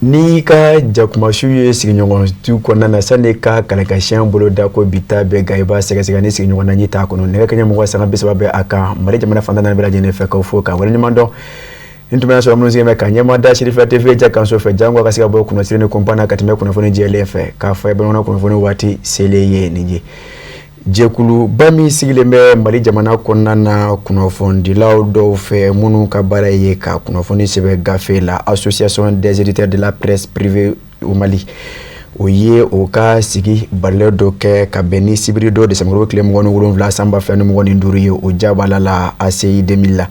Ni ka jakumasu ye sigiɲɔgɔn tu kɔnɔna na sani ka kɛlɛkɛsiɲɛ bolo da ko bi ta bɛɛ kan i b'a sɛgɛsɛgɛ ni sigiɲɔgɔn na ɲi t'a kɔnɔ nɛgɛ kanɲɛ mɔgɔ sanga 30 bɛ a kan Mali jamana fan 4 bɛɛ lajɛlen fɛ k'aw fo k'a waleɲuman dɔn ni tun bɛ sɔrɔ minnu sigilen bɛ ka ɲɛmaada Sirifila TV ja kanso fɛ jango ka se ka bɔ kunnasiri ni kɔnpana ka tɛmɛ kunnafoni jɛlen fɛ k'a fɔ bamanan kunnafoni waati selen ye nin ye jɛkuluba min sigilen bɛ Mali jamana kɔnɔna na kunnafonidilaw dɔw fɛ minnu ka baara ye ka kunnafoni sɛbɛn gafe la Association des éditeurs de la presse privée au Mali o ye o ka sigi balɛ dɔ kɛ ka bɛn ni sibiri dɔ desamuru tile 27 san 2025 ye o jabala la ACI 2000 la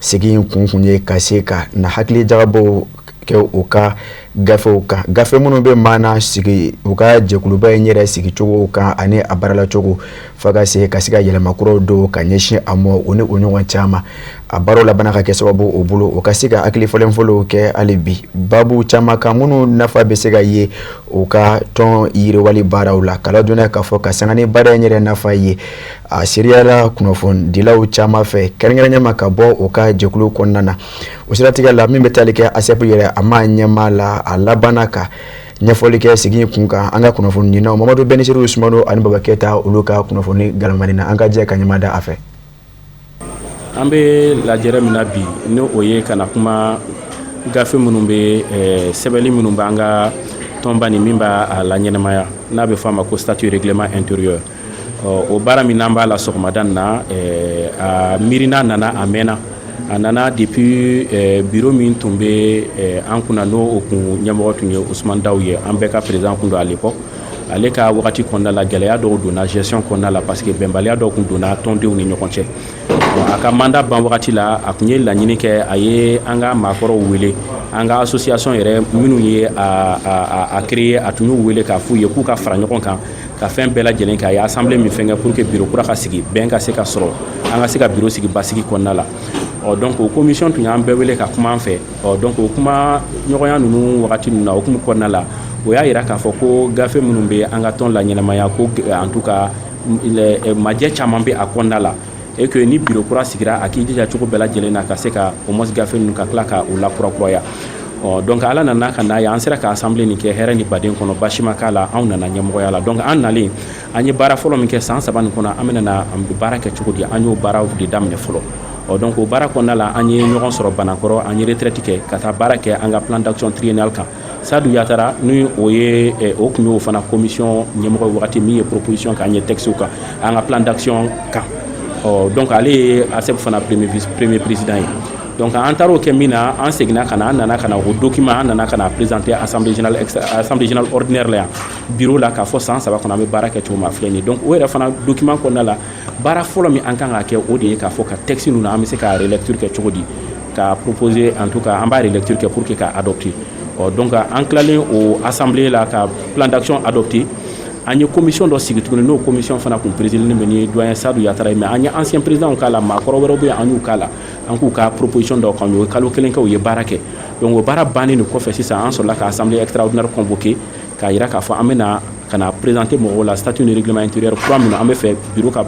sigi kun ye ka se ka na hakili jagabɔ kɛ o ka gafew kan gafe minnu bɛ maana sigi u ka jɛkuluba in yɛrɛ sigi cogo kan ani a baarala cogo fo ka se ka yɛlɛma kuraw dɔw ka ɲɛsin a mɔ o ni o ɲɔgɔn caman a baaraw labana ka kɛ sababu o bolo o ka se ka hakili fɔlɔfɔlɔw kɛ hali bi babu caman kan minnu nafa bɛ se ka ye o ka tɔn yiriwali baaraw la kala donna k'a fɔ ka sanga ni baara in yɛrɛ nafa ye a seriyala kunnafonidilaw caman fɛ kɛrɛnkɛrɛnnyaama ka bɔ o ka jɛkulu kɔnɔna na o siratigɛ la min bɛ tali kɛ ASEP yɛrɛ a ma ɲɛma la a labana ka ɲɛfɔli kɛ sigi kun kan an ka kunnafoni ɲinaw Mamadu Benisiru Sumano ani Baba Keta olu ka kunnafoni galamani na an ka jɛ ka ɲɛma da a fɛ an bɛ lajɛrɛ min na bi ni o ye kana kuma gafe minnu bɛ sɛbɛnni minnu bɛ an ka tɔnba ni min b'a la ɲɛnamaya n'a bɛ fɔ a ma ko statut règlement intérieur o baara min n'an b'a la sɔgɔmada na a miirina nana a mɛnna a nana depuis bureau min tun bɛ an kunna n'o kun ɲɛmɔgɔ tun ye Usman Daw ye an bɛɛ ka président kun don à l'époque ale ka wagati kɔnɔna la gɛlɛya dɔw donna gestion kɔnɔna la parce que bɛnbaliya dɔw kun donna tɔndenw ni ɲɔgɔn cɛ a ka mandat ban wagati la a kun ye laɲini kɛ a ye an ka maakɔrɔw wele an ka association yɛrɛ minnu ye a créer a tun y'u wele k'a f'u ye k'u ka fara ɲɔgɔn kan ka fɛn bɛɛ lajɛlen k'a ye assemblée min fɛn kɛ pour que bureau kura ka sigi bɛn ka se ka sɔrɔ an ka se ka bureau sigi basigi kɔnɔna la donc o commission tun y'an bɛɛ wele ka kuma an fɛ donc o kuma ɲɔgɔnya ninnu wagati ninnu na o kuma kɔnɔna la o y'a yira k'a fɔ ko gafe minnu bɛ an ka tɔn la ɲɛnamaya ko en tout cas majɛ caman bɛ a kɔnɔna la et que ni bureau kura sigira a k'i jija cogo bɛɛ lajɛlen na ka se ka au moins gafe ninnu ka tila ka o la kurakuraya donc ala nana ka n'a ye an sera ka assemblée nin kɛ hɛrɛ ni baden kɔnɔ basi ma k'a la anw nana ɲɛmɔgɔya la donc an nalen an ye baara fɔlɔ min kɛ san 3 nin kɔnɔ an bɛna an bɛ baara kɛ cogo di an y'o baaraw de daminɛ fɔlɔ donc o baara kɔnɔna la an ye ɲɔgɔn sɔrɔ Banakɔrɔ an ye retraite kɛ ka taa baara kɛ an ka plan d'action triennal kan Sadou Yatara ni o ye o kun y'o fana commission ɲɛmɔgɔ wagati min ye proposition k'an ye texte kan an ka plan d'action kan donc ale ye ASEP fana premier président ye donc an taar'o kɛ min na an seginna ka na an nana ka na o document an nana ka na présenter assemblée générale ordinaire la yan bureau la k'a fɔ san 3 kɔnɔ an bɛ baara kɛ cogo min a filɛ nin ye donc o yɛrɛ fana document kɔnɔna la baara fɔlɔ min an kan ka kɛ o de ye k'a fɔ ka texte ninnu an bɛ se ka relecture kɛ cogo di ka proposer en tout cas an b'a relecture kɛ pour que ka adopter donc an tilalen o assemblée la ka plan d'action adopter an ye commission dɔ sigi tuguni n'o commission fana kun président bɛ ni doyen Sadou Yatara mais an ye ancien président k'a la maakɔrɔ wɛrɛw bɛ an y'u k'a la an k'u ka proposition dɔ kan o ye kalo kelen kɛ u ye baara kɛ donc o baara bannen de kɔfɛ sisan an sɔrɔla ka assemblée extraordinaire convoquer k'a yira k'a fɔ an bɛna ka na présenter mɔgɔw la statut ni règlement intérieur kura min an bɛ fɛ bureau ka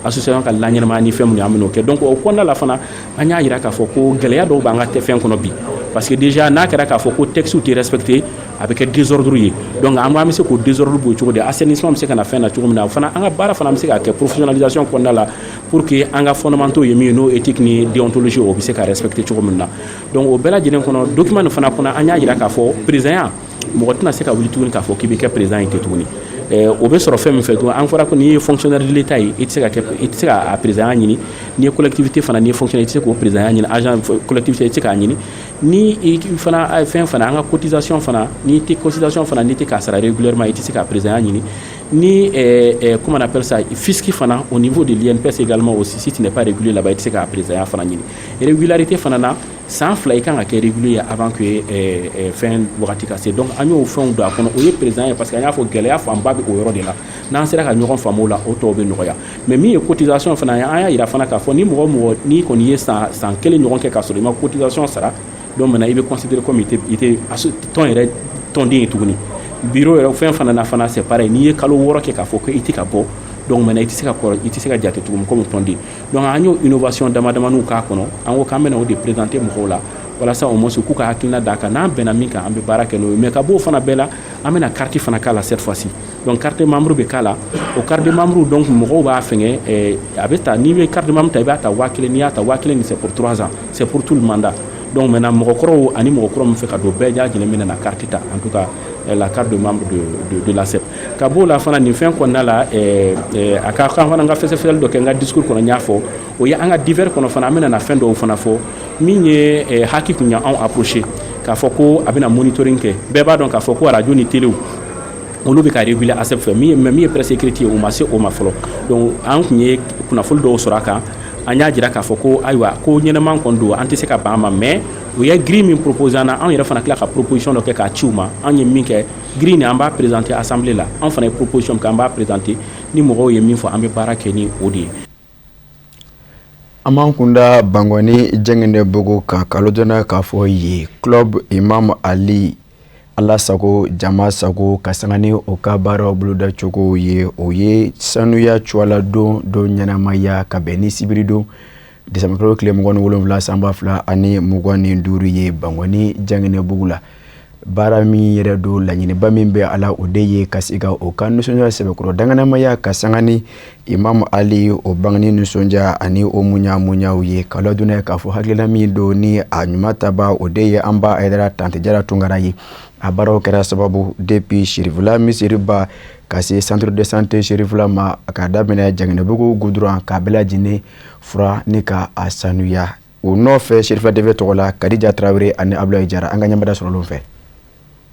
association ka laɲɛnamaya ni fɛn minnu an bɛn'o kɛ donc o kɔnɔna la fana an y'a yira k'a fɔ ko gɛlɛya dɔw b'an ka fɛn kɔnɔ bi parce que déjà n'a kɛra k'a fɔ ko texte tɛ respecté a bɛ kɛ désordre ye donc an bɛ se k'o désordre bɔ cogo di assainissement bɛ se ka na fɛn na cogo min na fana an ka baara fana bɛ se ka kɛ professionnalisation kɔnɔna la pour que an ka fondamentaux ye min ye n'o éthique ni déontologie o bɛ se ka respecté cogo min na donc o bɛɛ lajɛlen kɔnɔ document nin fana kɔnɔ an y'a yira k'a fɔ président mɔgɔ tɛna se ka wuli tuguni k'a fɔ k'i bɛ kɛ président ye ten tuguni o bɛ sɔrɔ fɛn min fɛ tuguni an fɔra ko n'i ye fonctionnaire de l'État ye i tɛ se ka président ɲini n'i ye collectivité fana n'i ye fonctionnaire i tɛ se k'o président ɲini agent collectivité i tɛ se k'a ɲini ni i fana fɛn fana an ka cotisation fana n'i tɛ cotisation fana n'i tɛ k'a sara régulièrement i tɛ se ka président ɲini ni comment on appelle ça fisc fana au niveau de l'INPS également aussi si tu n'es pas régulier là-bas i tɛ se k'a président fana ɲini régularité fana na san 2 i kan ka kɛ régulier avant que fɛn wagati ka se donc an y'o fɛnw don a kɔnɔ o ye président ye parce que an y'a fɔ gɛlɛya fanba bɛ o yɔrɔ de la n'an sera ka ɲɔgɔn faamu o la o tɔw bɛ nɔgɔya mais min ye cotisation fana ye an y'a yira fana k'a fɔ ni mɔgɔ mɔgɔ n'i kɔni ye san 1 ɲɔgɔn kɛ k'a sɔrɔ i ma cotisation sara donc maintenant i bɛ considérer comme i tɛ tɔn yɛrɛ tɔnden ye tuguni bureau yɛrɛ fɛn fana na fana c'est pareil n'i ye kalo 6 kɛ k'a fɔ ko i tɛ ka bɔ donc maintenant i tɛ se ka jate tuguni comme tɔnden donc an y'o innovation damadamaniw k'a kɔnɔ an ko k'an bɛna o de présenter mɔgɔw la walasa au moins ku ka hakilina da kan n'an bɛnna min kan an bɛ baara kɛ n'o ye mais ka b'o fana bɛɛ la an bɛna carte fana k'a la cette fois-ci donc carte membre bɛ k'a la o carte membre donc mɔgɔw b'a fɛngɛ a bɛ ta n'i bɛ carte membre ta i b'a ta 1000 n'i y'a ta 1000 c'est pour 3 ans c'est pour tout le mandat donc maintenant mɔgɔkɔrɔw ani mɔgɔkɔrɔ min fɛ ka don bɛɛ lajɛlen bɛna na carte ta en tout cas la carte de membre de la CEP ka b'o la fana nin fɛn kɔnɔna la a ka kan fana n ka fɛsɛfɛsɛli dɔ kɛ n ka discours kɔnɔ n y'a fɔ o ye an ka divers kɔnɔ fana an bɛna na fɛn dɔw fana fɔ min ye haki kun y'anw approché k'a fɔ ko a bɛna monitoring kɛ bɛɛ b'a dɔn k'a fɔ ko radio ni télé olu bɛ ka réguler ASEP fɛ min ye presse écrite ye o ma se o ma fɔlɔ donc an kun ye kunnafoni dɔw sɔrɔ a kan an y'a jira k'a fɔ ko ayiwa ko ɲɛnɛman kɔni don an tɛ se ka ban ma mais u ye grille min proposé an na an yɛrɛ fana tila ka proposition dɔ kɛ k'a ci u ma an ye min kɛ grille nin an b'a présenter assemblée la an fana ye proposition min kɛ an b'a présenter ni mɔgɔw ye min fɔ an bɛ baara kɛ ni o de ye. An b'an kunda Bangoni Jɛngɛnɛbugu kan kalo dɔnna k'a fɔ ye club Imam Ali Ala sago jama sago ka sanga ni o ka baaraw boloda cogo ye o ye sanuya cuala don ɲɛnamaya ka bɛn ni sibiri don Desambre tile 27 san 2025 ye Bangoni Jɛngɛnɛbugu la baara min yɛrɛ do laɲiniba min bɛ ala o de ye ka se ka o ka nisɔndiya sɛbɛkɔrɔ danganamaya ka sanga ni Imam Ali o bangani nisɔndiya ani o munyaw ye kalo dɔnna k'a fɔ hakilina min do ni a ɲuman taba o de ye an ba Aidara Tante Jara Tunkara ye a baaraw kɛra sababu depuis Shirifula misiriba ka se centre de santé Shirifula ma ka daminɛ Jɛngɛnɛbugu goudron ka bɛɛ lajɛlen fura ni ka a sanuya o nɔfɛ Shirifula TV tɔgɔ la Kadija Traoré ani Abdoulaye Jara an ka ɲɛmada sɔrɔlen fɛ.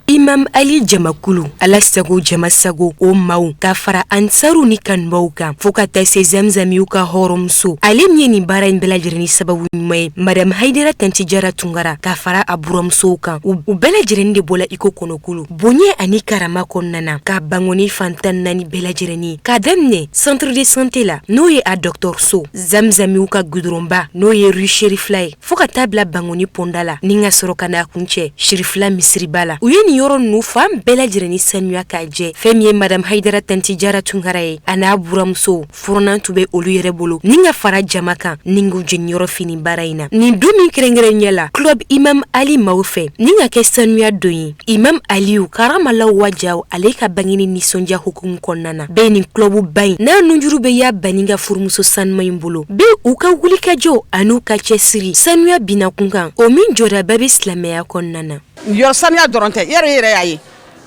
Imam Ali Jamakulu Ala sago jama sago o maaw ka fara ansaru ni kanbaw kan fo ka taa se Zamzamiw ka hɔrɔmuso ale min ye nin baara in bɛɛ lajɛlen sababu ɲuman ye Madame Haidara Tante Jara Tunkara ka fara a buramusow kan u bɛɛ lajɛlen de bɔla iko kɔnɔkulu bonɲɛ ani karama kɔnɔna ka Bangoni fantan naani bɛɛ lajɛlen ka daminɛ centre de santé la n'o ye a dɔgɔtɔrɔso Zamzamiw ka goudronba n'o ye rue Shirifula ye fo ka taa bila Bangoni ponda la ni ka sɔrɔ ka n'a kuncɛ Shirifula misiriba la u ye nin yɔrɔ nu fan bɛɛ lajɛlen sanuya ka jɛ fɛn min ye Madame Haidara Tante Jara Tunkara ye a n'a buramuso furunan tun bɛ olu yɛrɛ bolo ni ka fara jama kan ni k'u jeniyɔrɔ fini baara in na nin don min kɛrɛnkɛrɛnya la club Imam Ali maaw fɛ ni ka kɛ sanuya don ye Imam Aliyu karamalaw wajaw ale ka bangeni nisɔndiya hukumu kɔnɔna na bɛɛ nin club ba in n'a nunjuru bɛ y'a bani ka furumuso sanuma in bolo bɛɛ u ka wulikajɔ an'u ka cɛsiri sanuya bina kun kan o min jɔda bɛɛ bɛ silamɛya kɔnɔna na yɔrɔ sanuya dɔrɔn tɛ yɛrɛ y'a ye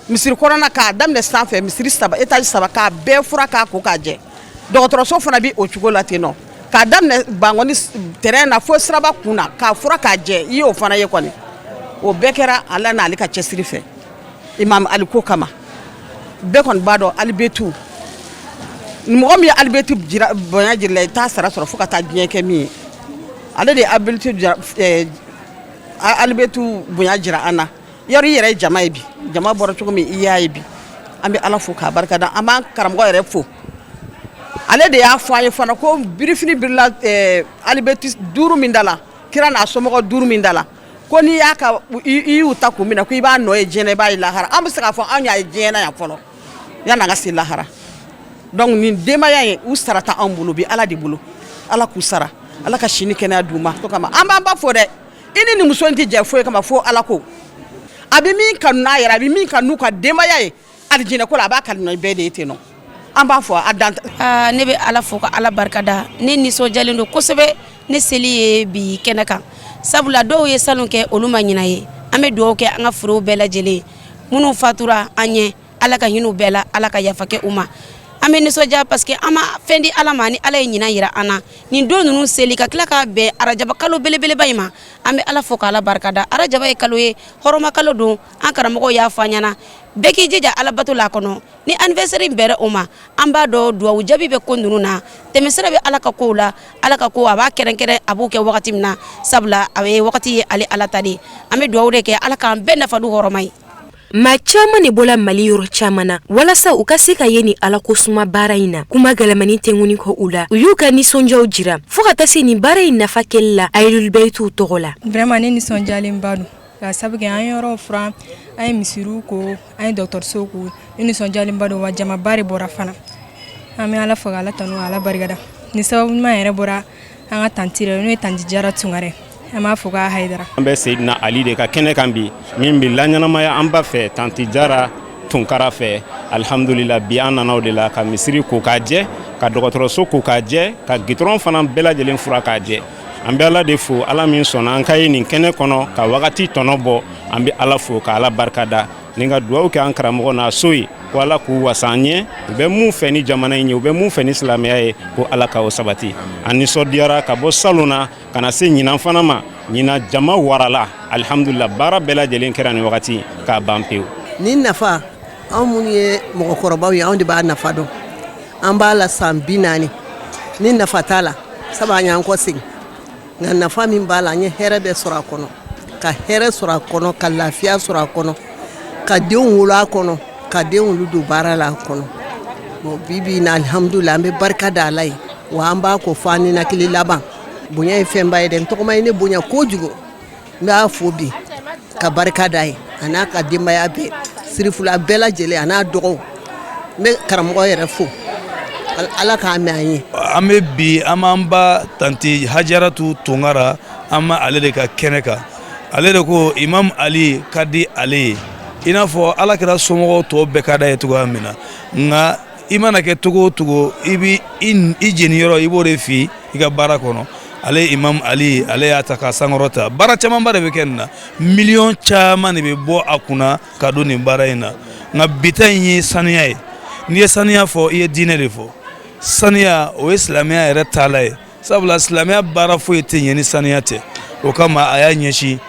misiri kɔnɔna k'a daminɛ sanfɛ misiri saba étage saba k'a bɛɛ fura k'a ko k'a jɛ dɔgɔtɔrɔso fana bi o cogo la ten nɔ k'a daminɛ Bangoni terrain na fo siraba kun na k'a fura k'a jɛ i y'o fana ye kɔni o bɛɛ kɛra Ala n'ale ka cɛsiri fɛ Imam Ali ko kama bɛɛ kɔni b'a dɔn Ali Betu mɔgɔ min ye Ali Betu bonya jira la i t'a sara sɔrɔ fo ka taa diɲɛ kɛ min ye ale de ye Ali Betu bonya jira an na yɔrɔ i yɛrɛ jama ye bi jama bɔra cogo min i y'a ye bi an bɛ Ala fo k'a barikada an b'an karamɔgɔ yɛrɛ fo ale de y'a fɔ an ye fana ko birifini birila Ali Betu 5 min da la kira n'a somɔgɔ 5 min da la ko n'i y'a ka i y'u ta kun min na ko i b'a nɔ ye diɲɛ na i b'a ye lahara an bɛ se k'a fɔ an y'a ye diɲɛ na yan fɔlɔ yan'an ka se lahara donc nin denbaya ye u sarata an bolo bi Ala de bolo Ala k'u sara Ala ka sini kɛnɛya d'u ma to kama an b'an ba fo dɛ i ni muso in tɛ jɛ foyi kama fo Ala ko a bɛ min kanu n'a yɛrɛ a bɛ min kanu ka denbaya ye alijinɛ ko la a b'a kanu bɛɛ de ye ten nɔ an b'a fɔ a dan ne bɛ Ala fo ka Ala barikada ne nisɔndiyalen don kosɛbɛ ne seli ye bi kɛnɛ kan sabula dɔw ye sanu kɛ olu ma ɲina ye an bɛ dugawu kɛ an ka forow bɛɛ lajɛlen minnu fatura an ɲɛ Ala ka hinɛ u bɛɛ la Ala ka yafa kɛ u ma an bɛ nisɔndiya parce que an ma fɛn di Ala ma ni Ala ye ɲina yira an na nin don ninnu seli ka tila ka bɛn arajaba kalo belebeleba in ma an bɛ Ala fo k'Ala barikada arajaba ye kalo ye hɔrɔma kalo don an karamɔgɔw y'a fɔ an ɲɛna bɛɛ k'i jija Ala bato la kɔnɔ ni anniversaire bɛrɛ o ma an b'a dɔn duwawu jaabi bɛ ko ninnu na tɛmɛsira bɛ Ala ka kow la Ala ka ko a b'a kɛrɛnkɛrɛn a b'o kɛ wagati min na sabula a ye wagati ye ale Ala ta de an bɛ duwawu de kɛ Ala k'an bɛɛ nafa du hɔrɔma ye ma caman de bɔla Mali yɔrɔ caman na walasa u ka se ka ye ni Ala ko suma baara in na kuma gɛlɛmani tɛŋuni kɔ u la u y'u ka nisɔndiyaw jira fo ka taa se nin baara in nafa kɛli la Aïdul Beytu tɔgɔ la vraiment ne nisɔndiyalen ba don ka sabu kɛ an yɔrɔ furan an ye misiriw ko an ye dɔgɔtɔrɔsow ko ne nisɔndiyalen ba don wa jamaba de bɔra fana an bɛ Ala fo k'Ala tanu Ala barikada ni sababu ɲuman yɛrɛ bɔra an ka tanti yɛrɛ n'o ye Tante Jara Tunkara an b'a fo k'a haydara. An bɛ Seydina Ali de ka kɛnɛ kan bi min bɛ laɲɛnamaya an ba fɛ tanti Jara Tunkara fɛ alhamdulillah bi an nana o de la ka misiri ko k'a jɛ ka dɔgɔtɔrɔso ko k'a jɛ ka gitɔrɔn fana bɛɛ lajɛlen fura k'a jɛ an bɛ Ala de fo Ala min sɔnna an ka ye nin kɛnɛ kɔnɔ ka wagati tɔnɔ bɔ an bɛ Ala fo ka Ala barikada ni ka duwawu kɛ an karamɔgɔ n'a so ye ko Ala k'u wasa an ɲɛ u bɛ mun fɛ ni jamana in ye u bɛ mun fɛ ni silamɛya ye ko Ala k'o sabati an nisɔndiyara ka bɔ salon na ka na se ɲinan fana ma ɲinan jama warala alhamdulillah baara bɛɛ lajɛlen kɛra nin wagati k'a ban pewu. Ni nafa anw minnu ye mɔgɔkɔrɔbaw ye anw de b'a nafa dɔn an b'a la san 40 ni nafa t'a la sabu an y'an kɔ segin nka nafa min b'a la an ye hɛrɛ bɛɛ sɔrɔ a kɔnɔ ka hɛrɛ sɔrɔ a kɔnɔ ka lafiya sɔrɔ a kɔnɔ ka denw wolo a kɔnɔ ka denw olu don baara la a kɔnɔ bon bibi na alhamdulillah an bɛ barika da Ala ye wa an b'a ko fɔ an ninakili laban bonya ye fɛnba ye dɛ n tɔgɔma ye ne bonya kojugu n b'a fo bi ka barika da ye a n'a ka denbaya bɛɛ sirifula bɛɛ lajɛlen a n'a dɔgɔw n bɛ karamɔgɔ yɛrɛ fo Ala k'a mɛn an ye. An bɛ bi an b'an ba tanti Hajaratu Tunkara an ma ale de ka kɛnɛ kan ale de ko Imam Ali ka di ale ye i n'a fɔ Ala kɛra somɔgɔw tɔw bɛɛ ka da ye cogoya min na nka i mana kɛ cogo o cogo i b'i jeniyɔrɔ i b'o de fi i ka baara kɔnɔ ale Imam Ali ale y'a ta k'a sankɔrɔta baara camanba de bɛ kɛ nin na miliyɔn caman de bɛ bɔ a kunna ka don nin baara in na nka bita in ye sanuya ye n'i ye sanuya fɔ i ye diinɛ de fɔ sanuya o ye silamɛya yɛrɛ taala ye sabula silamɛya baara foyi tɛ ɲɛ ni sanuya tɛ o kama a y'a ɲɛsin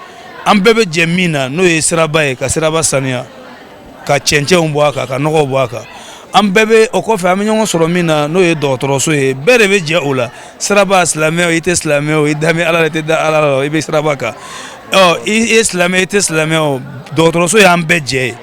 an bɛɛ bɛ jɛ min na n'o ye siraba ye ka siraba sanuya ka cɛncɛnw bɔ a kan ka nɔgɔw bɔ a kan an bɛɛ bɛ o kɔfɛ an bɛ ɲɔgɔn sɔrɔ min na n'o ye dɔgɔtɔrɔso ye bɛɛ de bɛ jɛ o la siraba silamɛ i tɛ silamɛ o i dami Ala la i tɛ da Ala la i bɛ siraba kan i ye silamɛ i tɛ silamɛ o dɔgɔtɔrɔso y'an bɛɛ jɛ ye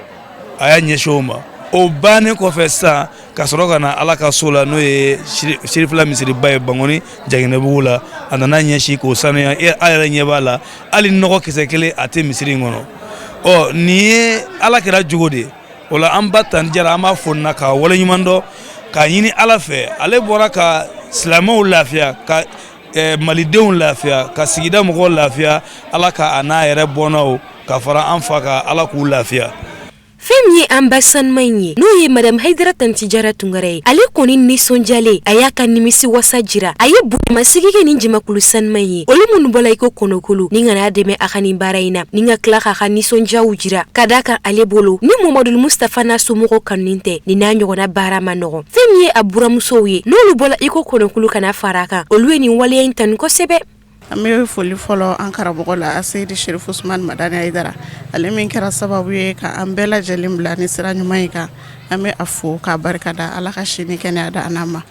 a y'a ɲɛsin o ma o bannen kɔfɛ sisan ka sɔrɔ ka na Ala ka so la n'o ye sirifila misiriba ye Bangoni Jaginɛbugu la a nana ɲɛsin k'o sanuya a yɛrɛ ɲɛ b'a la hali nɔgɔ kisɛ kelen a tɛ misiri in kɔnɔ nin ye Ala kɛra jogo de o la an ba tanti Jara an b'a fo nin na k'a waleɲuman dɔn k'a ɲini Ala fɛ ale bɔra ka silamɛw lafiya ka malidenw lafiya ka sigida mɔgɔw lafiya Ala ka a n'a yɛrɛ bɔnnaw ka fara an fa ka Ala k'u lafiya. Fɛn min ye an ba sanuma in ye n'o ye madame Haidara tanti Jara Tunkara ye ale kɔni nisɔndiyalen a y'a ka nimisi wasa jira a ye bonyamasigi kɛ nin jamakulu sanuma in ye olu minnu bɔla i ko kɔnɔkulu ni kana dɛmɛ a ka nin baara in na ni ka tila k'a ka nisɔndiyaw jira ka d'a kan ale bolo ni Mamadul Mustafa n'a somɔgɔw kanunin tɛ nin n'a ɲɔgɔnna baara ma nɔgɔn fɛn min ye a buramusow ye n'olu bɔla i ko kɔnɔkulu kana fara a kan olu ye nin waleya in tanu kosɛbɛ. An bɛ foli fɔlɔ an karamɔgɔ la Seydi Sherif Usman Madani Haidara ale min kɛra sababu ye ka an bɛɛ lajɛlen bila ni sira ɲuman in kan an bɛ a fo k'a barikada Ala ka si ni kɛnɛya da an ma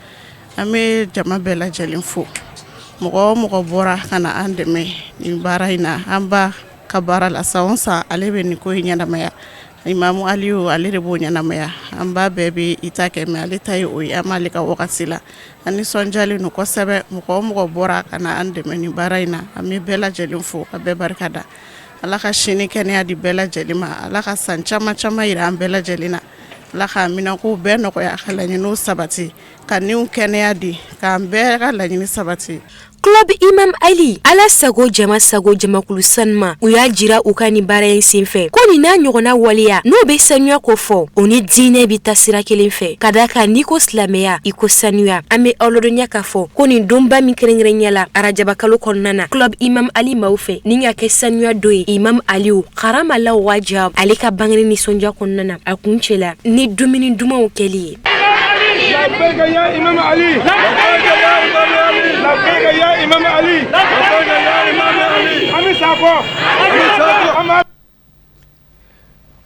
an bɛ jama bɛɛ lajɛlen fo mɔgɔ o mɔgɔ bɔra ka na an dɛmɛ nin baara in na an ba ka baara la san o san ale bɛ nin ko in ɲɛnamaya Imamu Aliyu ale de b'o ɲɛnamaya an ba bɛɛ bɛ i ta kɛ mais ale ta ye o ye an m'ale ka wagati la an nisɔndiyalen don kosɛbɛ mɔgɔ o mɔgɔ bɔra ka na an dɛmɛ nin baara in na an bɛ bɛɛ lajɛlen fo ka bɛɛ barikada Ala ka si ni kɛnɛya di bɛɛ lajɛlen ma Ala ka san caman caman yira an bɛɛ lajɛlen na Ala ka minɛnkow bɛɛ nɔgɔya ka laɲiniw sabati ka niw kɛnɛya di k'an bɛɛ ka laɲini sabati. Club Imam Ali Ala sago jama sago jamakulu sanuma u y'a jira u ka nin baara in senfɛ ko nin n'a ɲɔgɔnna waleya n'o bɛ sanuya ko fɔ o ni diinɛ bɛ taa sira kelen fɛ ka d'a kan n'i ko silamɛya i ko sanuya an bɛ aw ladɔnya k'a fɔ ko nin donba min kɛrɛnkɛrɛnya la arajaba kalo kɔnɔna na Club Imam Ali maaw fɛ ni ka kɛ sanuya dɔ ye Imam Aliyu karamala wajab ale ka bangeni nisɔndiya kɔnɔna na a kun cɛla ni dumuni dumanw kɛli ye. لبيك يا إمام علي لبيك يا إمام علي لبيك يا إمام علي لبيك يا إمام علي أمي سافو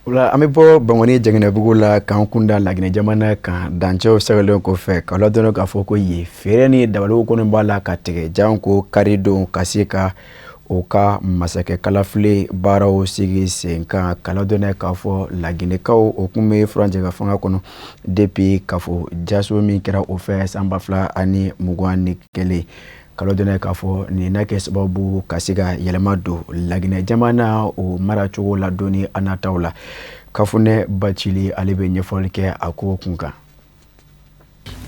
Ola an bɛ bɔ Bangoni Jaginɛbugu la k'an kunda Laginɛ jamana kan dancɛw sɛgɛlen kɔfɛ ka ladɔn k'a fɔ ko yen feere ni dabaliw kɔni b'a la ka tigɛ jan ko karidon ka se ka o ka masakɛ kalafile baaraw sigi sen kan ka ladɔn k'a fɔ Laginɛkaw o kun bɛ furancɛ ka fanga kɔnɔ depuis k'a fɔ jaso min kɛra o fɛ san 2021 ka ladɔn k'a fɔ nin na kɛ sababu ka se ka yɛlɛma don Laginɛ jamana o maracogo la doni a nataw la Kafunɛ Bacili ale bɛ ɲɛfɔli kɛ a ko kun kan.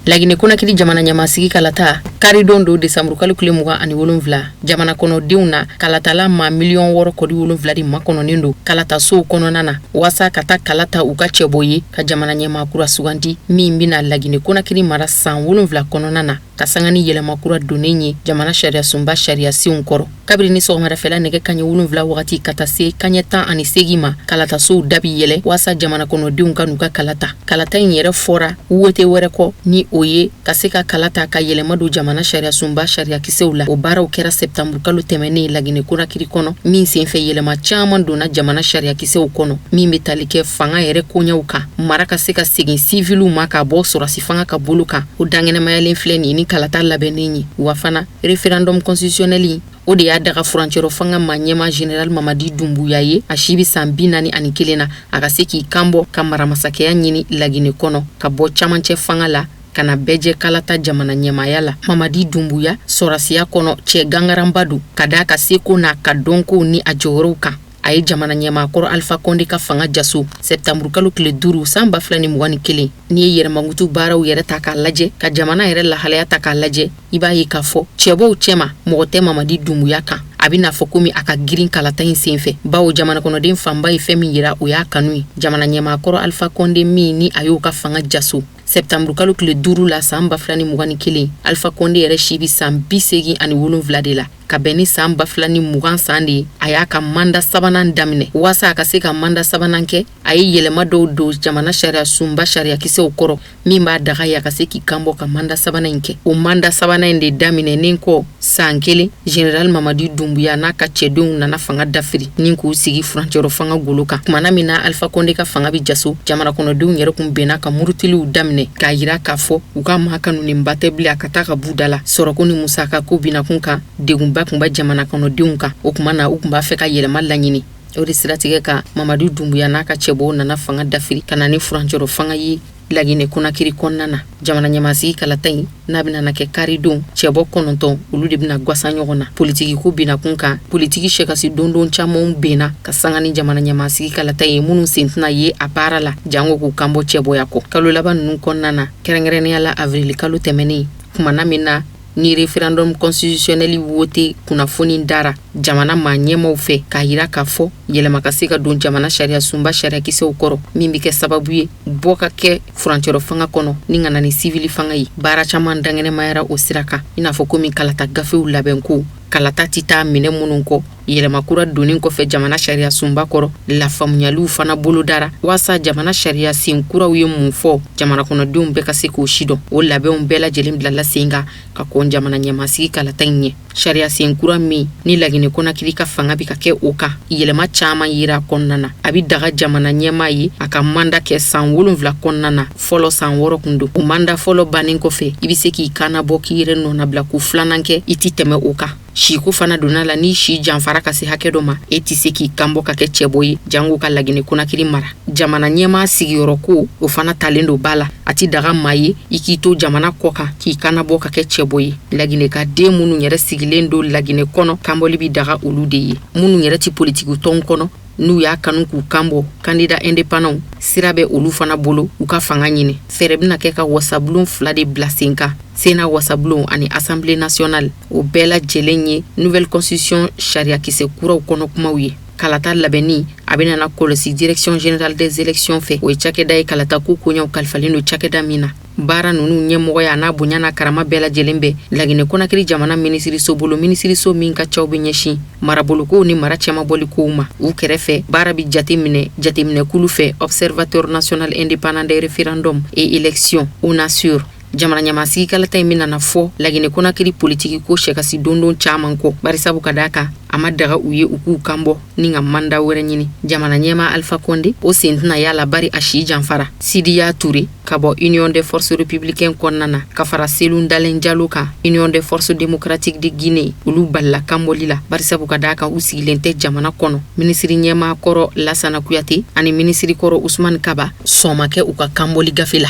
lagine kuna kiri jamana nyamasigi kalata kari dondo Desambre kalo kile muga ani wolonvla jamana kono deuna kalata la ma million woro kodi wolonvla di makono nindo kalata so kono nana wasa kata kalata uka cheboye ka jamana nyama kura suganti mimbina lagine kuna kiri mara san wolonvla kono nana kasangani yele makura donenye jamana sharia sumba sharia si unkoro kabiri ni so mara fela nege kanye wolonvla wakati kata se kanye tan ani segima kalata so dabi yele wasa jamana kono deunka nuka kalata yere fora wote were ko ni oye kaseka kalata ka yele madu jamana sharia sumba sharia kiseula o bara o kera Septembre kalo temene lagine kuna kiri kono min sen fe yele ma chaman dona jamana sharia kiseu kono min metalike fanga yere konya uka maraka seka segin civilu maka bo sora sifanga ka buluka o dangene mayalen fleni ni kalata labenenyi wafana referendum constitutionnel o de ya daga furancero fanga manyema general Mamadi Doumbouya ye ashibi sambinani ani kelena akaseki kambo kamara masake ya nyini lagine kono ka bo chamanche fanga la kana beje kalata jamana nyemayala Mamadi Doumbouya sorasiya kono che gangarambadu kadaka seko na kadonko ni ajoroka ay jamana nyema koro Alpha Condé ka fanga jasu Septembre kalo kile duru samba flani mwani kele ni yere mangutu bara u yere taka laje ka jamana yere la halaya taka laje iba yi kafo chebo uchema mogote Mamadi Doumbouya ka abina fokumi aka girin kalata insenfe bawo jamana kono den famba ifemi yira u ya kanui jamana nyema koro Alpha Condé mi ni ayo ka fanga jasu Septembre kalo kile duru la samba flani mwani kele Alpha Condé yere shibi sambi segi ani wolonvla de la kabeni samba flani mugan sandi ayaka manda sabanan damine wasa akaseka manda sabanan ke ayi yelema do jamana sharia sumba sharia kise okoro mimba daga yakaseki kambo ka manda sabanan ke o manda sabanan de damine ninko sankele general Mamadi Doumbouya na ka chedon na fanga dafiri ninku sigi furancero fanga goluka mana mina Alpha Condé ka fanga bi jaso jamana kono dun yere kum bena ka murutilu damine ka yira kafo uka mahakanu ni mbatebli akataka budala sorokoni musaka ko bina kunka degumba kumba jamana kono deunka okumana ukumba feka yelema lanyini ori siratige ka Mamadi Doumbouya na ka chebo na fanga dafiri kana ni furancero fanga yi lagine kuna kiri konnana jamana nyamasi kalatai nabina na ke karidon chebo kononton ulu de bina gwasa nyogona politiki ku bina kunka politiki shekasi dondon chamon bena kasangani jamana nyamasi kalatai munu sentna ye aparala jango ku kambo chebo yako kalo laban nun konnana kerengrene ala avril kalo temeni kuma namina ni referendum constitutionnel wote kuna foni dara jamana manyema ufe kahira kafo yele makasika don jamana sharia sumba sharia kise ukoro mimbi ke sababu ye boka ke furancero fanga kono ninga na ni civili fanga yi bara chama ndangene mayara osiraka inafoko mi kalata gafe ulabenku kalata tita mine mununko yele makura donin ko fe jamana sharia sumba koro la famunyalu fana bolo dara wasa jamana sharia sinkura uye munfo jamana kono dum be kasiko shido o labe on bela jelim la singa ka kon jamana nyamasi kalata nye sharia sinkura mi ni lagine kona kilika fanga bi kake oka yele ma chama yira konnana abi daga jamana nyema yi aka manda ke san wolonvla konnana folo san woro kundu o manda folo banin ko fe ibiseki kana boki yire no na bla ku flananke ititeme oka shiku fana donala ni shi janfara kasi hakedoma eti seki kambo kake cheboyi jangu ka lagine kuna kiri mara jamana nyema sigiyoroku o fana talendo bala ati daga mayi ikito jamana koka ki kana boka ke cheboyi lagine ka de munu nyere sigilendo lagine kono kambo libi daga uludeye munu nyere ti politiku ton kono nu ya kanu ku kambo candidat indépendant sirabe olu fana bolo uka fanga nyine ferebna keka wasablon flade blasinka sena wasablon ani assemblée nationale o bela jelenye nouvelle constitution sharia ki se kura kono kuma wiye kalata labeni abena na kolosi direction générale des élections fait o chakeda e kalata ku kunya kalfalino chakeda mina bara nunu nyemo ya na bunya na karama bela jelembe lagine kona kiri jamana ministry so bolo ministry so minka chawbe nyeshi marabolo ko ni marachema boli kuma u kerefe bara bi jatimine kulu fe observateur national indépendant des référendums et élections on assure jamana nyamasi kalata imina na fo lagine kona kiri politiki ko shekasi dondon chaman ko bari sabu kadaka amadaga uye uku kambo ninga manda were nyini jamana nyema Alpha Condé o sentna yala bari ashi janfara Sidiya Touré kabo Union des forces républicaines konnana kafara Selun Dalen Diallo ka Union des forces démocratiques de Guinée ulu balla kambo lila bari sabu kadaka usigilente jamana kono ministri nyema koro Lassana Kouyaté ani ministri koro Ousmane Kaba somake uka kambo ligafila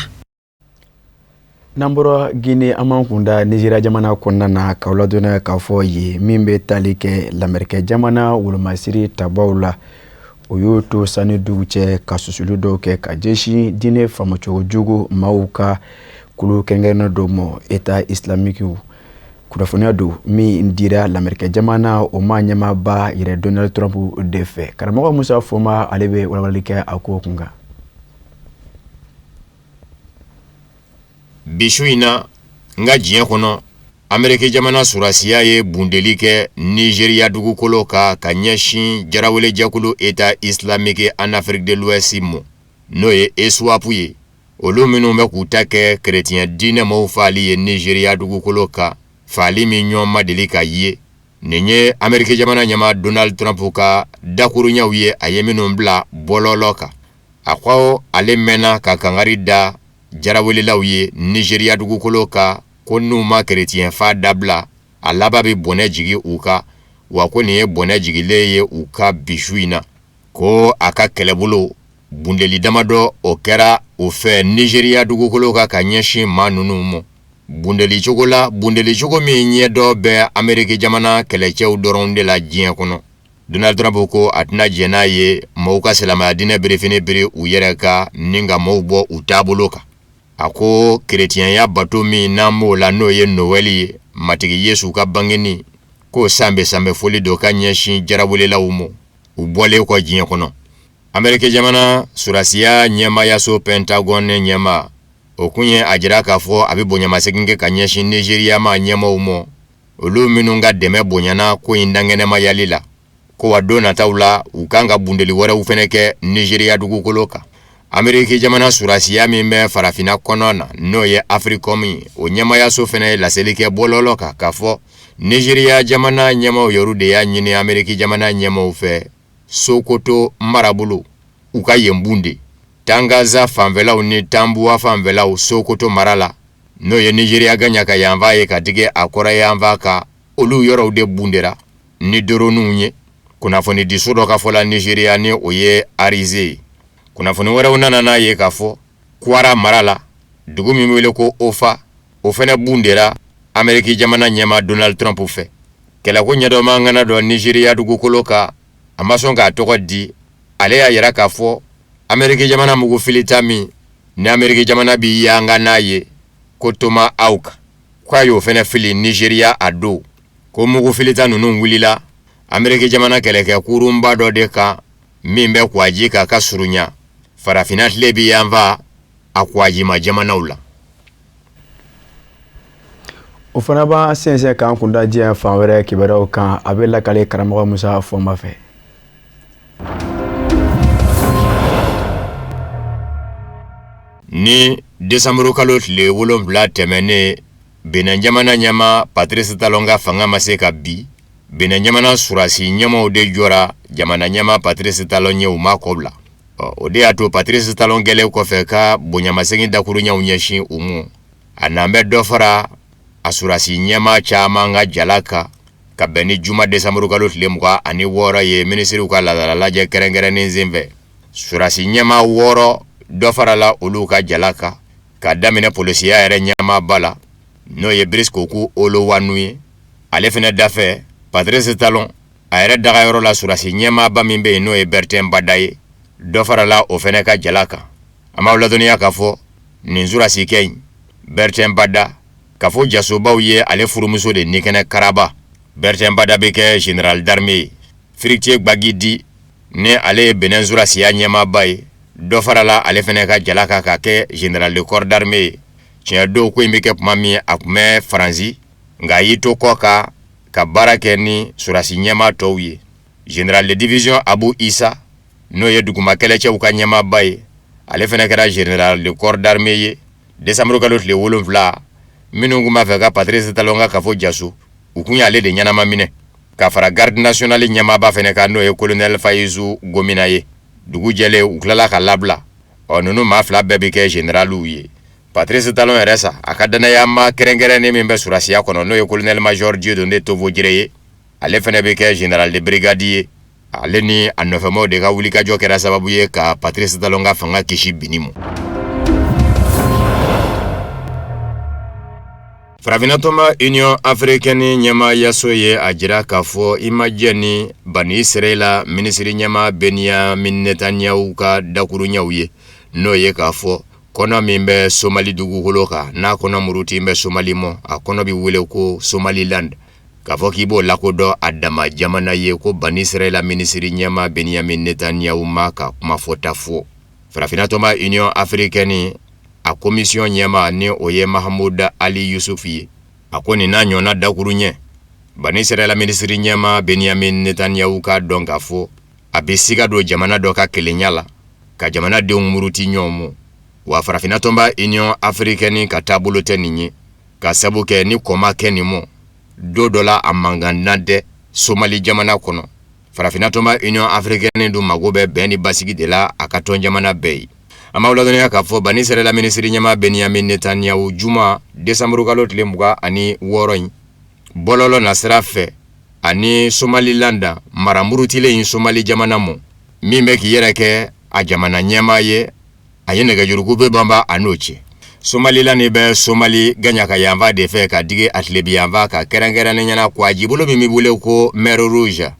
Namboro Guinée amankunda Nigeria jamana konnana kawladona kafo ye mimbe talike l'Amérique jamana wulumasiri tabawla oyoto sani duguche kasusulu doke kajeshi dine famacho jugu mauka kulu kɛrɛnkɛrɛnnen dɔ ma État islamique kunnafoniya do min dira l'Amérique jamana o ma ɲɛmaaba yɛrɛ Donald Trump de fɛ. Karamɔgɔ Musa Foma ale bɛ walawalali kɛ a ko kun kan. Bisu ina nga diɲɛ kɔnɔ Amérique jamana surasiya ye bundeli kɛ Nigeria dugukolo ka ɲɛsin jarawele jakulu État islamique en Afrique de l'Ouest mo n'o ye ESWAP ye olu minnu bɛ k'u ta kɛ chrétien diinɛ maaw faali ye Nigeria dugukolo ka faali min ɲɔgɔn ma deli ka ye nin ye Amérique jamana ɲɛma Donald Trump ka dakuruɲaw ye a ye minnu bila bɔlɔlɔ kan a ko ale mɛnna ka kangari da jarawelelaw ye Nigeria dugukolo ka ko n'u ma chrétien fa dabila a laban bɛ bɔnɛ jigi u ka wa ko nin ye bɔnɛ jigilen ye u ka bisu in na ko a ka kɛlɛbolo bundeli damadɔ o kɛra o fɛ Nigeria dugukolo ka ɲɛsin maa ninnu ma bundeli cogo min ɲɛdɔ bɛ Amérique jamana kɛlɛcɛw dɔrɔn de la diɲɛ kɔnɔ Donald Trump ko a tɛna jɛn n'a ye maaw ka silamɛya diinɛ berefini bere u yɛrɛ ka ni ka maaw bɔ u taabolo kan a ko chrétienya bato min n'an b'o la n'o ye Noël ye matigi Yesu ka bangeni ko sanbɛ foli dɔ ka ɲɛsin jarawelelaw ma u bɔlen kɔ diɲɛ kɔnɔ Amérique jamana surasiya ɲɛmayaso Pentagon ɲɛma o kun ye a jira k'a fɔ a bɛ bonyamasegin kɛ ka ɲɛsin Nigeria ma ɲɛmaw ma olu minnu ka dɛmɛ bonyana ko in dangɛnɛmayali la ko wa don nataw la u kan ka bundeli wɛrɛw fɛnɛ kɛ Nigeria dugukolo kan Amérique jamana surasiya min bɛ farafina kɔnɔ na n'o ye Africom ye o ɲɛmayaso fɛnɛ ye laseli kɛ bɔlɔlɔ kan k'a fɔ Nigeria jamana ɲɛmaw yɛrɛ de y'a ɲini Amérique jamana ɲɛmaw fɛ Sokoto marabolo u ka yen bunde Tangaza fanfɛlaw ni Tambuwa fanfɛlaw Sokoto mara la n'o ye Nigeria gagna ka yanfa ye ka dige a kɔrɔ yanfa ka olu yɔrɔw de bundera ni doronuw ye kunnafoni di so dɔ ka fɔ la Nigeria ni o ye Arize kunnafoni wɛrɛw nana n'a ye k'a fɔ Kwara mara la dugu min wele ko Ofa o fɛnɛ bundera Amérique jamana ɲɛma Donald Trump fɛ kɛlɛko ɲɛdɔma ŋana dɔ Nigeria dugukolo ka a ma sɔn k'a tɔgɔ di ale y'a yira k'a fɔ Amérique jamana mugu filita min ni Amérique jamana bi yanga n'a ye ko Tomahawk k'a y'o fɛnɛ fili Nigeria a don ko mugu filita ninnu wulila Amérique jamana kɛlɛkɛ kurunba dɔ de kan min bɛ kwaji ka surunya farafina tile bi yanfa a kwaji ma jamanaw la o fana b'a sɛnsɛn k'an kunda diɲɛ fan wɛrɛ kibaruyaw kan a bɛ lakale karamɔgɔ Musa Fɔnba fɛ. Ni Desanburu kalo tile 7 tɛmɛnen Benin jamana ɲɛma Patrice Talon ka fanga ma se ka bi Benin jamana surasi ɲɛmaw de jɔra jamana ɲɛma Patrice Talon ye u ma kɔbla o de y'a to Patrice Talon gɛlɛn kɔfɛ ka bonyamasegin dakuruɲaw ɲɛsin u ma a n'an bɛ dɔ fara a surasi ɲɛma caman ka jala kan ka bɛn ni juma Desanburu kalo tile 26 ye minisiriw ka ladala lajɛ kɛrɛnkɛrɛnnen senfɛ surasi ɲɛma 6 dɔ farala olu ka jala kan ka daminɛ polisiya yɛrɛ ɲɛmaaba la n'o ye Brice Koku Olowanu ye ale fɛnɛ dafɛ Patrice Talon a yɛrɛ dagayɔrɔ la surasi ɲɛmaaba min bɛ yen n'o ye Bertin Bada ye dɔ farala o fɛnɛ ka jala kan a m'aw ladɔnniya k'a fɔ nin surasi kɛ in Bertin Bada k'a fɔ jasobaw ye ale furumuso de Nikɛnɛ Karaba Bertin Bada bɛ kɛ général d'armée ye Firitier Gbagidi ne ale ye Benin surasiya ɲɛmaaba ye dɔ farala ale fɛnɛ ka jala kan ka kɛ général de corps d'armée ye tiɲɛ don ko in bɛ kɛ tuma min a tun bɛ Faransi nka a y'i to kɔ ka baara kɛ ni surasi ɲɛma tɔw ye général de division Abu Issa n'o ye duguma kɛlɛcɛw ka ɲɛmaaba ye ale fɛnɛ kɛra général de corps d'armée ye Desanburu kalo tile 7 minnu kun b'a fɛ ka Patrice Talon ka kafo jaso u kun y'ale de ɲɛnama minɛ ka fara garde nationale ɲɛmaaba fɛnɛ kan n'o ye colonel Fayizu Gomina ye dugu jɛlen u tilala ka labila ninnu maa fila bɛɛ bɛ kɛ généraliw ye Patrice Talon yɛrɛ sa a ka danayama kɛrɛnkɛrɛnnen min bɛ surasiya kɔnɔ n'o ye colonel major Dieudonné Tovo Jire ye ale fɛnɛ bɛ kɛ général de brigade ye ale ni a nɔfɛmaw de ka wulikajɔ kɛra sababu ye ka Patrice Talon ka fanga kisi bini ma Farafinatɔma Union Africaine ɲɛmaayaso ye a jira k'a fɔ i ma jɛ ni Bani Israɛl minisiri ɲɛmaa Benyamin Netanyahu ka dakuruɲaw ye n'o ye k'a fɔ kɔnɔ min bɛ Somali dugukolo kan n'a kɔnɔ muruti bɛ Somali mɔ a kɔnɔ bi wele ko Somaliland k'a fɔ k'i b'o lakodɔn a dama jamana ye ko Bani Israɛl minisiri ɲɛma Benjamin Netanyahu ma ka kuma fɔta fɔ farafinatɔma Union Africaine a commission ɲɛma ni o ye Mahmoud Ali Yusuf ye a ko nin n'a ɲɔgɔnna dakuru ɲɛ Bani Israɛl minisiri ɲɛma Benjamin Netanyahu ka dɔn k'a fɔ a bɛ siga don jamana dɔ ka kelenya la ka jamanadenw muruti ɲɔgɔn mɔ wa farafinatɔma Union Africaine ka taabolo tɛ nin ye ka sabu kɛ ni kɔma kɛ nin mɔ do dɔ la a mankan dɛ Somali jamana kɔnɔ farafinatɔma Union Africaine dun mago bɛ bɛn ni basigi de la a ka tɔn jamana bɛɛ ye a ma ladɔnniya k'a fɔ Bani Israɛl minisiri ɲɛma Benjamin Netanyahu juma desanburu kalo tile 26 in bɔlɔlɔ na sira fɛ ani Somaliland mara murutilen in Somali jamana mɔ min bɛ k'i yɛrɛ kɛ a jamana ɲɛma ye a ye nɛgɛjuruku bɛ banba a n'o cɛ Somaliland bɛ Somali gaɲaka yanfa de fɛ ka digi a tilebi yanfa ka kɛrɛnkɛrɛnnen ɲɛna ko a jibolo min bɛ wele ko Mer Rouge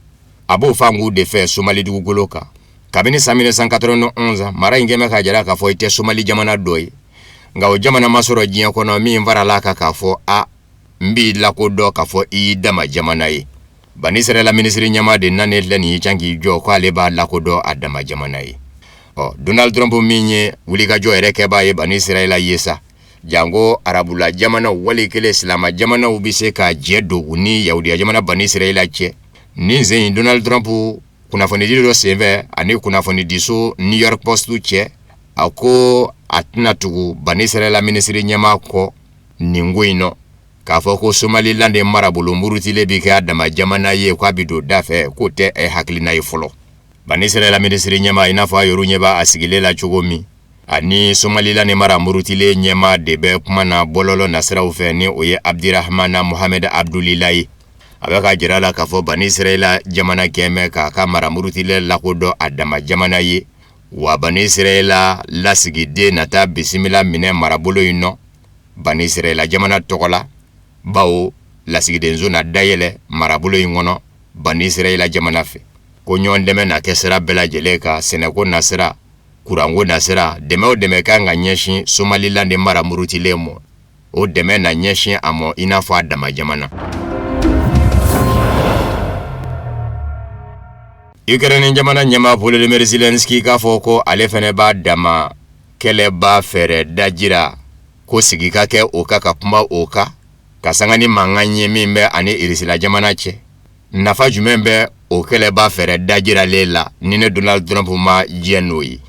a b'o fangu de fɛ Somali dugukolo kan kabini san 1991 mara in kɛmɛ ka jira k'a fɔ i tɛ Somali jamana dɔ ye nka o jamana ma sɔrɔ diɲɛ kɔnɔ min farala kan k'a fɔ a n b'i lakodɔn k'a fɔ i y'i dama jamana ye Bani Israɛl minisiri ɲɛma de nane filɛ nin ye can k'i jɔ k'ale b'a lakodɔn a dama jamana ye Donald Trump min ye wulikajɔ yɛrɛ kɛbaa ye Bani Israɛl ye sa jango arabula jamanaw wali kelen silama jamanaw bɛ se ka jɛ don u ni yahudiya jamana Bani Israɛl cɛ nin sen in Donald Trump kunnafonidi dɔ senfɛ ani kunnafonidiso New York Post cɛ a ko a tɛna tugu Bani Israɛl minisiri ɲɛma kɔ nin ko in nɔ k'a fɔ ko Somaliland marabolo murutilen bi kɛ a dama jamana ye k'a bi don da fɛ k'o tɛ hakilina ye fɔlɔ Bani Israɛl minisiri ɲɛma i n'a fɔ a yɛrɛ ɲɛ b'a sigilen la cogo min ani Somaliland mara murutilen ɲɛma de bɛ kuma na bɔlɔlɔ nasiraw fɛ ni o ye Abdirahmana Mohamed Abdulilayi a bɛ ka jira la k'a fɔ Bani Israɛl jamana kɛmɛ k'a ka mara murutilen lakodɔn a dama jamana ye wa Bani Israɛl lasigiden nata bisimila minɛ marabolo in nɔ Bani Israɛl jamana tɔgɔ la bawo lasigidenzo na dayɛlɛ marabolo in kɔnɔ Bani Israɛl jamana fɛ ko ɲɔgɔn dɛmɛ na kɛ sira bɛɛ lajɛlen ka sɛnɛko nasira kuranko nasira dɛmɛ o dɛmɛ kan ka ɲɛsin Somaliland mara murutilen mɔ o dɛmɛ na ɲɛsin a mɔ i n'a fɔ a dama jamana Ukraine jamana ɲɛma Volodymyr Zelensky k'a fɔ ko ale fɛnɛ b'a dama kɛlɛba fɛrɛ dajira ko sigi ka kɛ o ka kuma o ka sanga ni mankan ye min bɛ ani Irisila jamana cɛ nafa jumɛn bɛ o kɛlɛba fɛrɛ dajiralen la ni ne Donald Trump ma diɲɛ n'o ye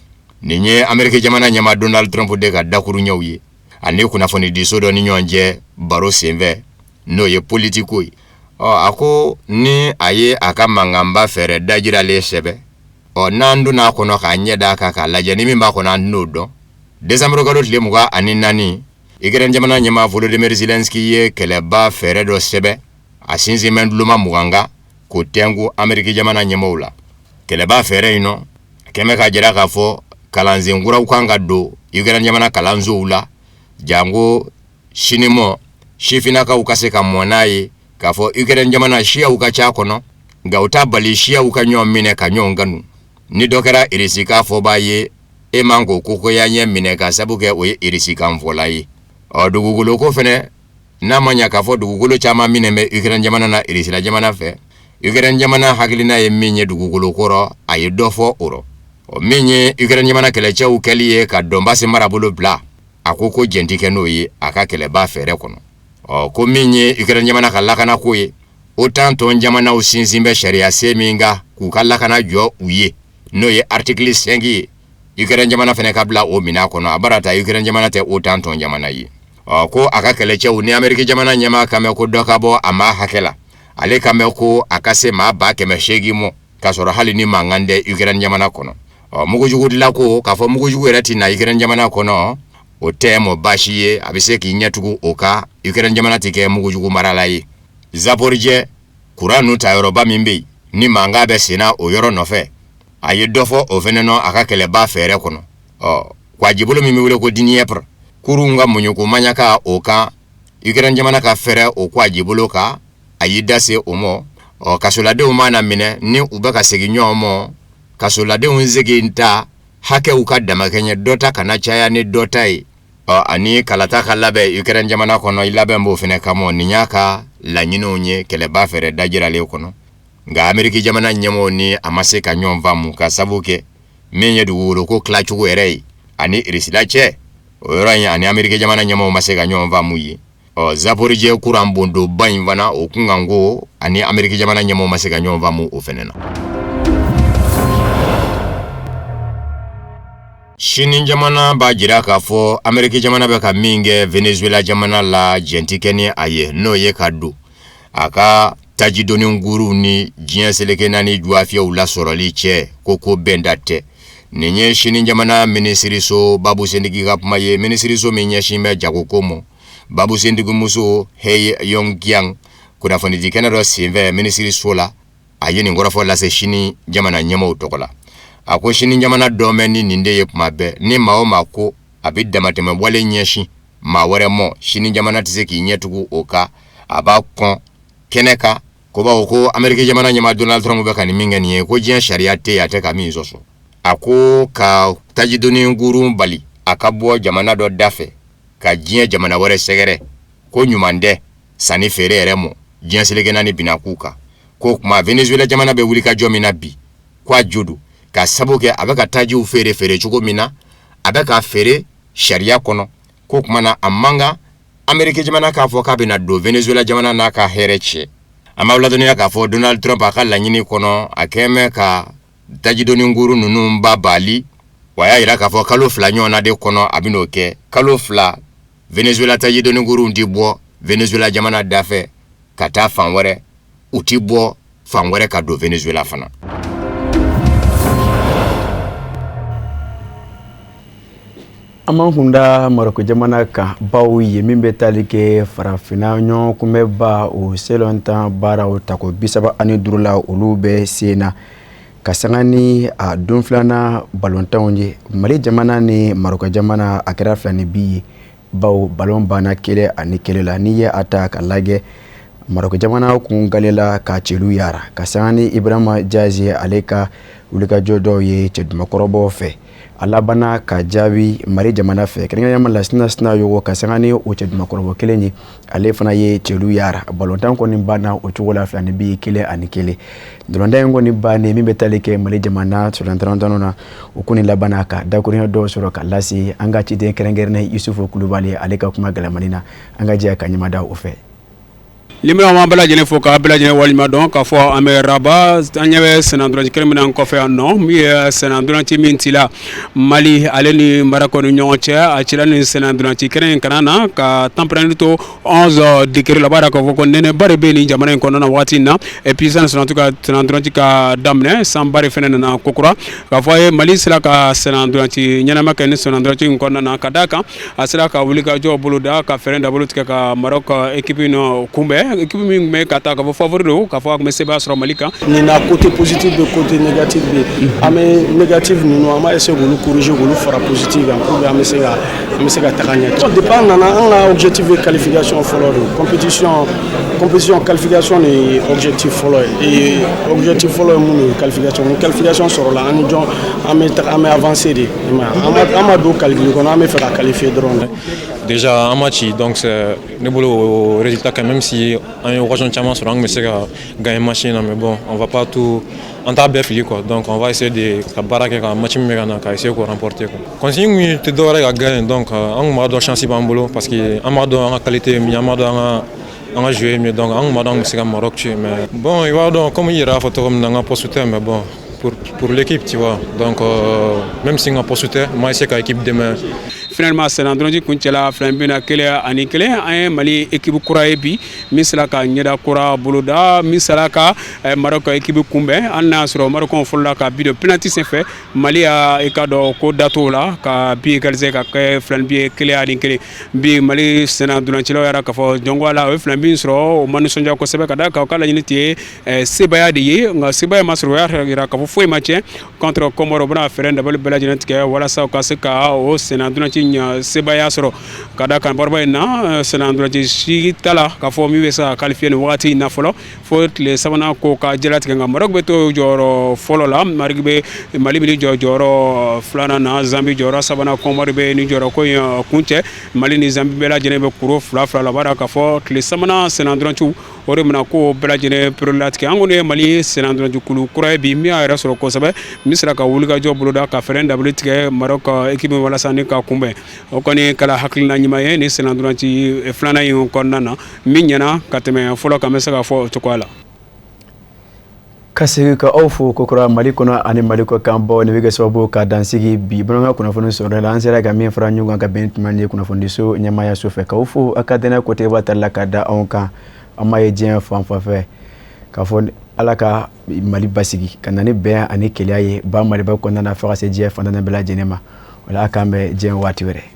nin ye Amerika jamana ɲɛma Donald Trump de ka dakuru ɲɛw ye ani kunnafonidiso dɔ ni ɲɔgɔn cɛ baro senfɛ n'o ye politiko ye a ko ni a ye a ka mankanba fɛrɛ dajiralen sɛbɛ n'an donna a kɔnɔ k'a ɲɛ d'a kan k'a lajɛ ni min b'a kɔnɔ an n'o dɔn desanburu kalo tile 24 Ukraine jamana ɲɛma Volodymyr Zelensky ye kɛlɛba fɛrɛ dɔ sɛbɛ a sinsinmɛ duloma 20 ko tɛngu Amerika jamana ɲɛmaw la kɛlɛba fɛrɛ in nɔ kɛmɛ ka jira k'a fɔ kalansen kuraw kan ka don Ukraine jamana kalansow la jango sinimɔ sifinakaw ka se ka mɔ n'a ye k'a fɔ Ukraine jamana siyaw ka ca kɔnɔ nka u t'a bali siyaw ka ɲɔgɔn minɛ ka ɲɔgɔn kanu ni dɔ kɛra Irisi k'a fɔ b'a ye e man ko kokoya ɲɛ minɛ ka sabu kɛ o ye Irisi kan fɔla ye dugukolo ko fɛnɛ n'a ma ɲa k'a fɔ dugukolo caman minɛ bɛ Ukraine jamana na Irisila jamana fɛ Ukraine jamana hakilina ye min ye dugukolo kɔrɔ a ye dɔ fɔ o rɔ min ye Ukraine jamana kɛlɛcɛw kɛli ye ka Donbass marabolo bila a ko jɛnti kɛ n'o ye a ka kɛlɛba fɛrɛ kɔnɔ ko min ye Ukraine jamana ka lakana ko ye o tan tɔn jamanaw sinsin bɛ sariya sen min ka k'u ka lakana jɔ u ye n'o ye article 5 ye Ukraine jamana fɛnɛ ka bila o mina kɔnɔ a barata Ukraine jamana tɛ o tan tɔn jamana ye ko a ka kɛlɛcɛw ni Amerika jamana ɲɛma ka mɛn ko dɔ ka bɔ a ma hakɛ la ale ka mɛn ko a ka se maa 800 mɔ ka sɔrɔ hali ni mankan tɛ Ukraine jamana kɔnɔ mugujugu dilan ko k'a fɔ mugujugu yɛrɛ tɛ na Ukraine jamana kɔnɔ o tɛ mɔ baasi ye a bɛ se k'i ɲɛtugu o ka Ukraine jamana tɛ kɛ mugujugu marala ye Zaporijɛ kuran nu ta yɔrɔba min bɛ yen ni mankan bɛ senna o yɔrɔ nɔfɛ a ye dɔ fɔ o fɛnɛ nɔ a ka kɛlɛba fɛrɛ kɔnɔ kwajibolo min bɛ wele ko Dnipro kurun ka muɲuko maɲaka o kan Ukraine jamana ka fɛrɛ o kwajibolo kan a y'i da se o mɔ kasoladenw mana minɛ ni u bɛ ka segin ɲɔgɔn mɔ kasoladenw segin ta hakɛw ka damakɛɲɛ dɔ ta kana caya ni dɔ ta ye ani kalata ka labɛn Ukraine jamana kɔnɔ i labɛn b'o fɛnɛ kama nin y'a ka laɲiniw ye kɛlɛba fɛrɛ dajiralen kɔnɔ nka Ameriki jamana ɲɛmɔgɔw ni a ma se ka ɲɔgɔn faamu ka sabu kɛ min ye dugukolo ko tilacogo yɛrɛ ye ani Irisila cɛ o yɔrɔ in ani Ameriki jamana ɲɛmɔgɔw ma se ka ɲɔgɔn faamu ye Zaporijɛ kuran bondoba in fana o kunkan ko ani Ameriki jamana ɲɛmɔgɔw ma se ka ɲɔgɔn faamu o fɛnɛ na. Sini jamana b'a jira k'a fɔ Ameriki jamana bɛ ka min kɛ Venezuela jamana la jɛnti kɛ ni a ye n'o ye ka don a ka tajidoni nguru ni diɲɛ seleke naani juafiyɛw lasɔrɔli cɛ ko bɛnda tɛ nin ye sini jamana minisiriso Babu Sendigi ka kuma ye minisiriso min ɲɛsin bɛ jagoko mɔ Babu Sendigi muso Hei Yonggyang kunnafonidi kɛnɛ dɔ senfɛ minisiriso la a ye nin kɔrɔfɔ lase sini jamana ɲɛmɔgɔw tɔgɔ la. A ko sini jamana dɔmɛ ni nin de ye kuma bɛɛ ni maa o maa ko a bɛ damatɛmɛ wale ɲɛsin maa wɛrɛ mɔ sini jamana tɛ se k'i ɲɛtugu o kan a b'a kɔn kɛnɛ kan ko bawo ko Ameriki jamana ɲɛmaa Donald Trump bɛ ka nin min kɛ nin ye ko diɲɛ sariya tɛ yen a tɛ ka min sɔsɔ a ko ka tajidoni ngurun bali a ka bɔ jamana dɔ da fɛ ka diɲɛ jamana wɛrɛ sɛgɛrɛ ko ɲuman tɛ sanni feere yɛrɛ mɔ diɲɛ seleke naani bina k'u kan ko kuma Venezuela jamana bɛ wuli ka jɔ min na bi ko a jo don ka sabu kɛ a bɛ ka tajiw feere cogo min na a bɛ ka feere sariya kɔnɔ ko kuma na a man kan Ameriki jamana k'a fɔ k'a bɛna don Venezuela jamana n'a ka hɛrɛ cɛ a ma ladɔnniya k'a fɔ Donald Trump a ka laɲini kɔnɔ a kɛn bɛ ka tajidoni nguru ninnu ba bali wa y'a yira k'a fɔ kalo 2 ɲɔgɔn na de kɔnɔ a bɛn'o kɛ kalo 2 Venezuela tajidoni nguru ti bɔ Venezuela jamana dafɛ ka taa fan wɛrɛ u ti bɔ fan wɛrɛ ka don Venezuela fana. Aman hunda Maroko jamana kan baw ye min bɛ tali kɛ farafina ɲɔgɔn kunbɛba o selontan baaraw tako 35 la olu bɛ sen na ka sanga ni a don filanan balontanw ye Mali jamana ni Maroko jamana a kɛra fila ni bi ye baw balon banna 1-1 la n'i ye a ta ka lajɛ Maroko jamana kun galela ka cɛlu yara ka sanga ni Ibrahima Diazy ale ka wulikajɔ dɔw ye cɛdumakɔrɔbaw fɛ a labana ka jaabi Mali jamana fɛ kɛrɛnkɛrɛnnenya la sina yogo ka sanga ni o cɛdumakɔrɔba kelen ye ale fana ye cɛlu yara balontan kɔni banna o cogo la 2 bi 1-1 dolonda in kɔni bannen min bɛ tali kɛ Mali jamana solantarantanw na o kɔni labana ka dakurunya dɔw sɔrɔ ka lase an ka ciden kɛrɛnkɛrɛnnen Yusufu Kulubali ale ka kuma gɛlɛmani na an ka jɛ ka ɲɛmada o fɛ. Limra ma bala jene fo ka bala jene walima don ka fo ameraba anyawe senandron kremina ko fe no mi senandron ti mintila Mali aleni marako ni nyonche a chila ni senandron ti kren kanana ka tempranito 11 dikere la bara ko ko nene bare be ni jamana ko na wati na et puis senandron ti ka damne sam bare fenen na kokura ka fo Mali sila ka senandron ti nyana makene senandron ti ko na kadaka asila ka wulika jo buluda ka ferenda bulutika ka Maroko equipe no kumbe équipe min me kata ka favori ka fo me seba sura Malika ni na côté positif de côté négatif be ame négatif ni no ama essayer de corriger de faire positif pour ame se ga takanya ça dépend nana un objectif de qualification follow compétition qualification ni objectif follow et objectif follow mon qualification sur la ani jon ame avancer de ama do calculer on ame faire qualifier drone déjà un match donc c'est le beau résultat quand même si on est au champion sur mais c'est gagner machine mais bon on va pas tout en table fili quoi donc on va essayer de barraquer un match mais on va essayer de remporter quoi consigne te doit gagner donc on m'a donné chance pas boulot parce que on m'a donné en qualité mais on m'a donné on a joué mais donc on m'a donné c'est un Maroc mais bon il va donc comme il ira photo comme dans un poste mais bon pour l'équipe tu vois donc même si on a poste moi c'est l'équipe demain finalement senandronji kuncela flambina kele ani kele ay Mali équipe kura bi misala ka nyeda kura buluda misala ka Maroc équipe kumbe anna suro Maroc on folla ka bi de penalty c'est fait Mali a ekado ko dato la ka bi galze ka flambi kele ani kele bi Mali senandronji lo yara ka fo jongwala o flambi suro o manu sonja ko sebe ka da ka kala nyiti sebaya de ye nga sebaya masro yara ka fo foi match contre Comoro bana ferenda bal bela jinatike wala sa ka se ka o senandronji nya sebaya sɔrɔ ka da kan barba in na senandulaci si tala k'a fɔ min bɛ se ka qualifier nin wagati in na fɔlɔ fo tile sabanan ko ka jɛlatigɛ nka Maroc bɛ to jɔyɔrɔ fɔlɔ la Mali bɛ ni jɔyɔrɔ filanan na Zambi jɔyɔrɔ sabanan Kɔmɔri bɛ ni jɔyɔrɔ ko in kuncɛ Mali ni Zambi bɛɛ lajɛlen bɛ kuro fila la b'a k'a fɔ tile sabanan senandulaciw o de bɛna ko bɛɛ lajɛlen perelatigɛ an kɔni ye Mali senandulaci kulu kura ye bi min y'a yɛrɛ sɔrɔ kosɛbɛ min sera ka wulikajɔ boloda ka fɛɛrɛ dabali tigɛ Maroc équipe walasa ni ka kunbɛn o kɔni kɛla hakilina ɲuman ye ni senandulaci filanan in kɔnɔna na min ɲɛna ka tɛmɛ fɔlɔ kan bɛ se ka fɔ o cogoya la. Ka segin ka aw fo kokura Mali kɔnɔ ani Mali kɔ kan bɔ nin bɛ kɛ sababu ka dansigi bi bamanankan kunnafoni sɔrɔ la an sera ka min fara ɲɔgɔn kan ka bɛn tuma ni kunnafonidiso ɲɛmaaya so fɛ k'aw fo a ka dɛnɛ côté b'a ta la ka da anw kan an m'a ye diɲɛ fan fɛ k'a fɔ Ala ka Mali basigi ka na ni bɛn ani kelenya ye ba Maliba kɔnɔna na fo ka se diɲɛ fan bɛɛ lajɛlen ma wala a k'an bɛn diɲɛ waati wɛrɛ.